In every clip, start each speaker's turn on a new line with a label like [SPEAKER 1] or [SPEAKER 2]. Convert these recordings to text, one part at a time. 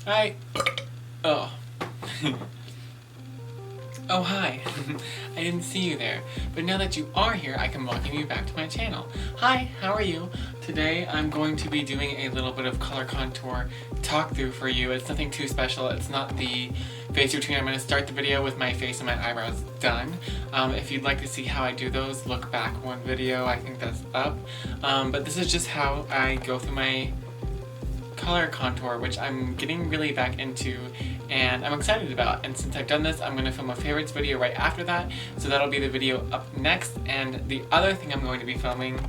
[SPEAKER 1] Hi. Oh. Oh, hi. I didn't see you there, but now that you are here, I can welcome you back to my channel. Hi, how are you? Today, I'm going to be doing a little bit of color contour talk through for you. It's nothing too special. It's not the face routine. I'm going to start the video with my face and my eyebrows done. If you'd like to see how I do those, look back one video. I think that's up. But this is just how I go through my color contour, which I'm getting really back into and I'm excited about. And since I've done this, I'm going to film a favorites video right after that, so that'll be the video up next. And the other thing I'm going to be filming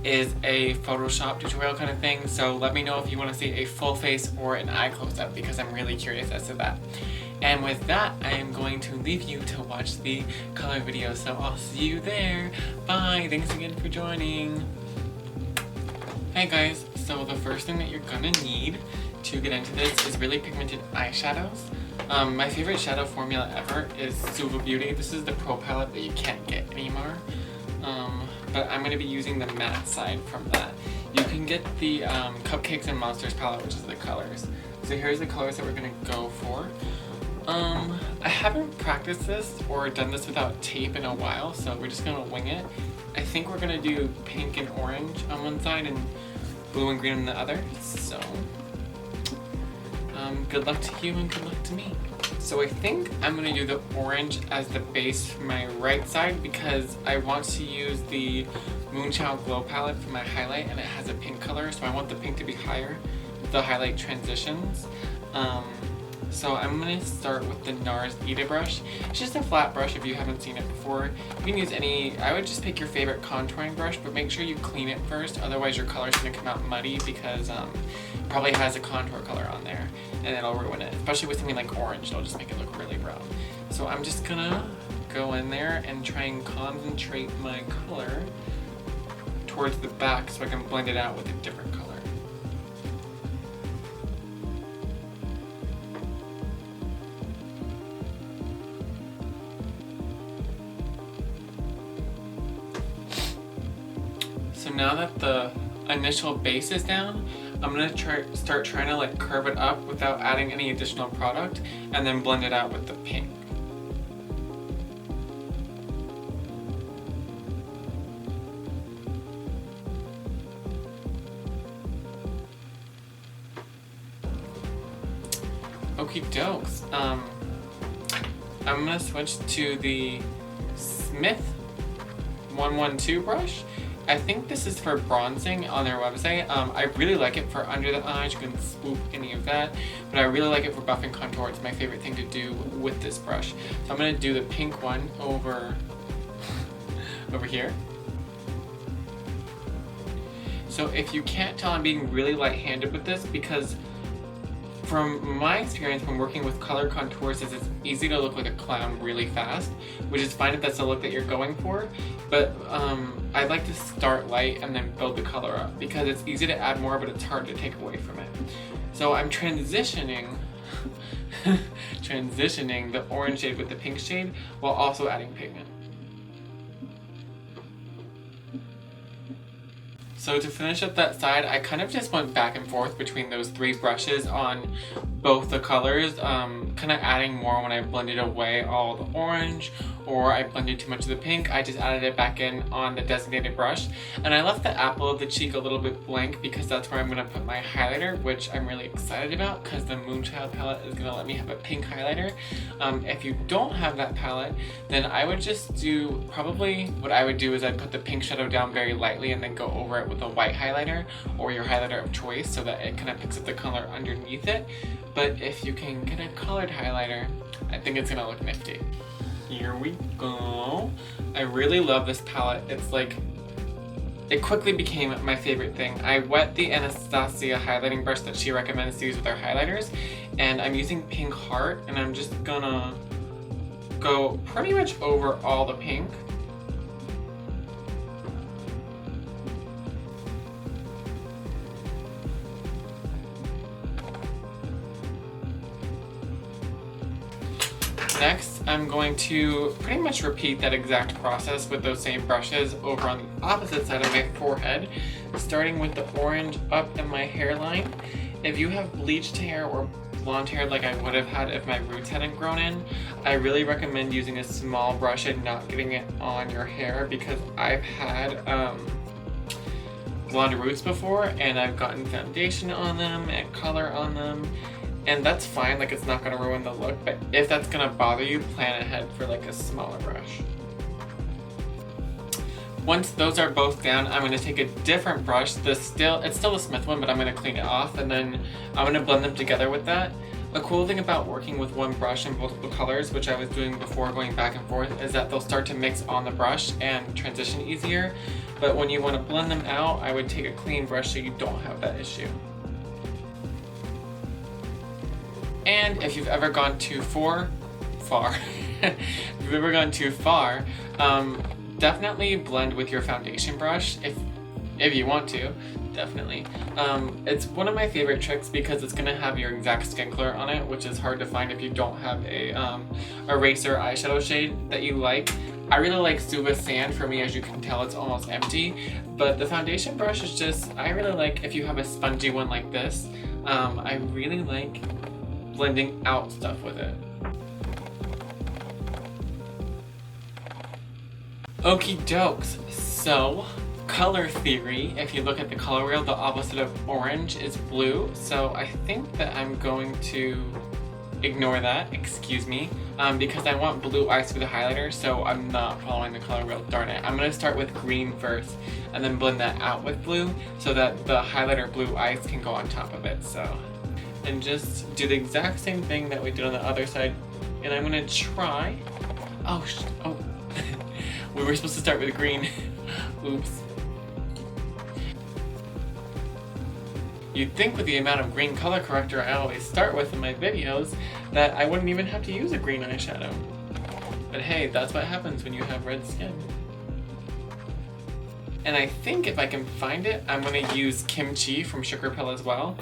[SPEAKER 1] is a Photoshop tutorial kind of thing, so let me know if you want to see a full face or an eye close-up, because I'm really curious as to that. And with that, I am going to leave you to watch the color video, so I'll see you there. Bye! Thanks again for joining! Hey guys, so the first thing that you're gonna need to get into this is really pigmented eyeshadows. My favorite shadow formula ever is Suva Beauty. This is the pro palette that you can't get anymore. But I'm gonna be using the matte side from that. You can get the Cupcakes and Monsters palette, which is the colors. So here's the colors that we're gonna go for. I haven't practiced this or done this without tape in a while, so we're just gonna wing it. I think we're gonna do pink and orange on one side and blue and green on the other, so good luck to you and good luck to me. So I think I'm gonna do the orange as the base for my right side because I want to use the Moonchild Glow palette for my highlight, and it has a pink color, so I want the pink to be higher with the highlight transitions. So I'm going to start with the NARS Ita brush. It's just a flat brush if you haven't seen it before. You can use any, I would just pick your favorite contouring brush, but make sure you clean it first, otherwise your color's going to come out muddy because it probably has a contour color on there and it'll ruin it. Especially with something like orange, it'll just make it look really brown. So I'm just going to go in there and try and concentrate my color towards the back so I can blend it out with a different color. So now that the initial base is down, I'm going to start trying to like curve it up without adding any additional product and then blend it out with the pink. Okie dokes. I'm going to switch to the Smith 112 brush. I think this is for bronzing on their website. I really like it for under the eyes. You can swoop any of that, but I really like it for buff and contour. It's my favorite thing to do with this brush. So I'm going to do the pink one over here. So if you can't tell, I'm being really light-handed with this because from my experience when working with color contours is it's easy to look like a clown really fast, which is fine if that's the look that you're going for, but I like to start light and then build the color up because it's easy to add more but it's hard to take away from it. So I'm transitioning the orange shade with the pink shade while also adding pigment. So to finish up that side, I kind of just went back and forth between those three brushes on both the colors, kind of adding more when I blended away all the orange or I blended too much of the pink. I just added it back in on the designated brush. And I left the apple of the cheek a little bit blank because that's where I'm going to put my highlighter, which I'm really excited about because the Moonchild palette is going to let me have a pink highlighter. If you don't have that palette, then I would just do, probably what I would do is I'd put the pink shadow down very lightly and then go over it with a white highlighter or your highlighter of choice so that it kind of picks up the color underneath it. But if you can get a colored highlighter, I think it's gonna look nifty. Here we go. I really love this palette. It's like, it quickly became my favorite thing. I wet the Anastasia highlighting brush that she recommends to use with her highlighters, and I'm using Pink Heart, and I'm just gonna go pretty much over all the pink. Next, I'm going to pretty much repeat that exact process with those same brushes over on the opposite side of my forehead, starting with the orange up in my hairline. If you have bleached hair or blonde hair like I would have had if my roots hadn't grown in, I really recommend using a small brush and not getting it on your hair, because I've had blonde roots before and I've gotten foundation on them and color on them, and that's fine, like it's not going to ruin the look, but if that's going to bother you, plan ahead for like a smaller brush. Once those are both down, I'm going to take a different brush. It's still the Smith one, but I'm going to clean it off, and then I'm going to blend them together with that. A cool thing about working with one brush in multiple colors, which I was doing before going back and forth, is that they'll start to mix on the brush and transition easier. But when you want to blend them out, I would take a clean brush so you don't have that issue. And if you've ever gone too far, if you've ever gone too far, definitely blend with your foundation brush if you want to, definitely. It's one of my favorite tricks because it's gonna have your exact skin color on it, which is hard to find if you don't have a eraser eyeshadow shade that you like. I really like Suva Sand. For me, as you can tell, it's almost empty, but the foundation brush is just, I really like if you have a spongy one like this. I really like blending out stuff with it. Okie dokes, so color theory, if you look at the color wheel, the opposite of orange is blue, so I think that I'm going to ignore that, excuse me, because I want blue eyes for the highlighter, so I'm not following the color wheel, darn it. I'm going to start with green first, and then blend that out with blue, so that the highlighter blue eyes can go on top of it, so. And just do the exact same thing that we did on the other side, and I'm going to try, oh. We were supposed to start with green. Oops. You'd think with the amount of green color corrector I always start with in my videos that I wouldn't even have to use a green eyeshadow. But hey, that's what happens when you have red skin. And I think if I can find it, I'm going to use Kimchi from Sugar Pill as well.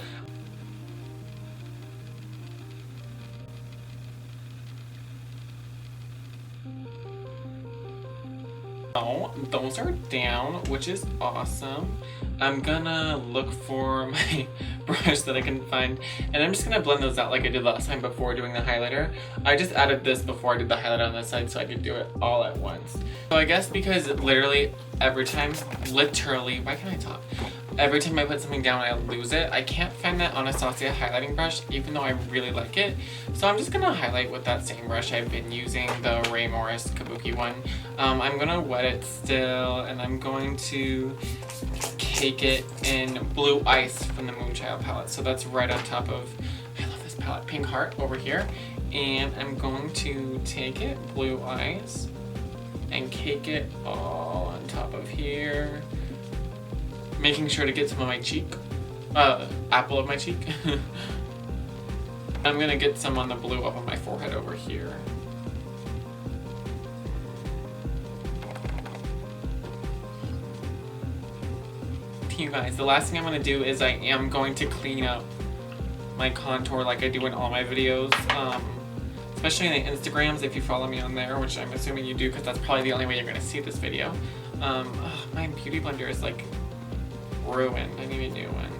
[SPEAKER 1] Oh, those are down, which is awesome. I'm gonna look for my brush that I can find, and I'm just gonna blend those out like I did last time before doing the highlighter. I just added this before I did the highlighter on this side so I could do it all at once. So I guess because literally every time, why can't I talk? Every time I put something down, I lose it. I can't find that Anastasia highlighting brush, even though I really like it. So I'm just gonna highlight with that same brush I've been using, the Ray Morris Kabuki one. I'm gonna wet it still, and I'm going to cake it in Blue Ice from the Moonchild palette. So that's right on top of, I love this palette, Pink Heart over here. And I'm going to take it, Blue Ice, and cake it all on top of here. Making sure to get some of my cheek, apple of my cheek. I'm gonna get some on the blue up on my forehead over here. You guys, the last thing I'm gonna do is I am going to clean up my contour like I do in all my videos, especially in the Instagrams if you follow me on there, which I'm assuming you do because that's probably the only way you're gonna see this video. My beauty blender is like ruined. I need a new one.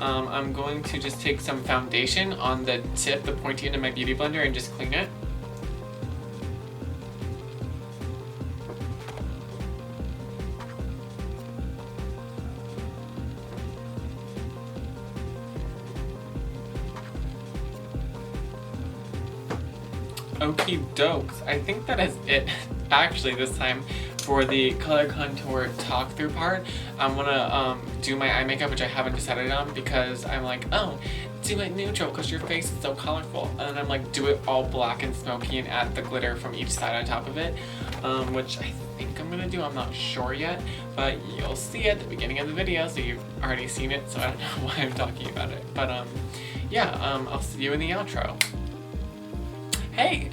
[SPEAKER 1] I'm going to just take some foundation on the tip, the pointy end of my beauty blender, and just clean it. Okie dokes. I think that is it actually this time for the color contour talk through part. I'm gonna do my eye makeup, which I haven't decided on because I'm like, oh, do it neutral because your face is so colorful. And I'm like, do it all black and smoky and add the glitter from each side on top of it, which I think I'm gonna do. I'm not sure yet, but you'll see it at the beginning of the video, so you've already seen it, so I don't know why I'm talking about it. But yeah, I'll see you in the outro. Hey!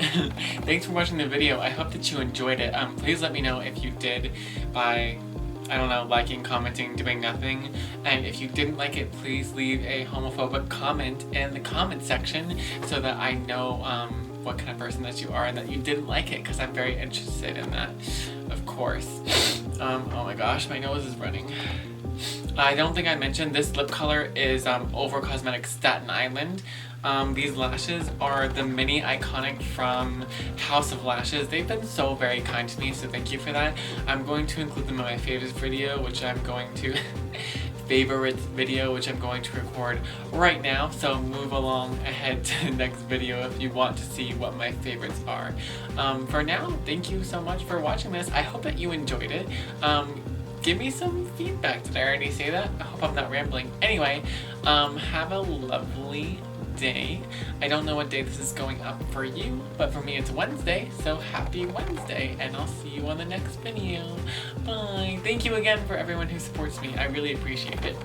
[SPEAKER 1] Thanks for watching the video. I hope that you enjoyed it. Please let me know if you did by, I don't know, liking, commenting, doing nothing. And if you didn't like it, please leave a homophobic comment in the comment section so that I know what kind of person that you are and that you didn't like it, because I'm very interested in that, of course. Oh my gosh, my nose is running. I don't think I mentioned this lip color is Over Cosmetics Staten Island. These lashes are the Mini Iconic from House of Lashes. They've been so very kind to me, so thank you for that. I'm going to include them in my favorites video, which I'm going to record right now, so move along ahead to the next video if you want to see what my favorites are. For now, thank you so much for watching this. I hope that you enjoyed it. Give me some feedback. Did I already say that? I hope I'm not rambling. Anyway, have a lovely day. I don't know what day this is going up for you, but for me it's Wednesday, so happy Wednesday, and I'll see you on the next video. Bye. Thank you again for everyone who supports me. I really appreciate it.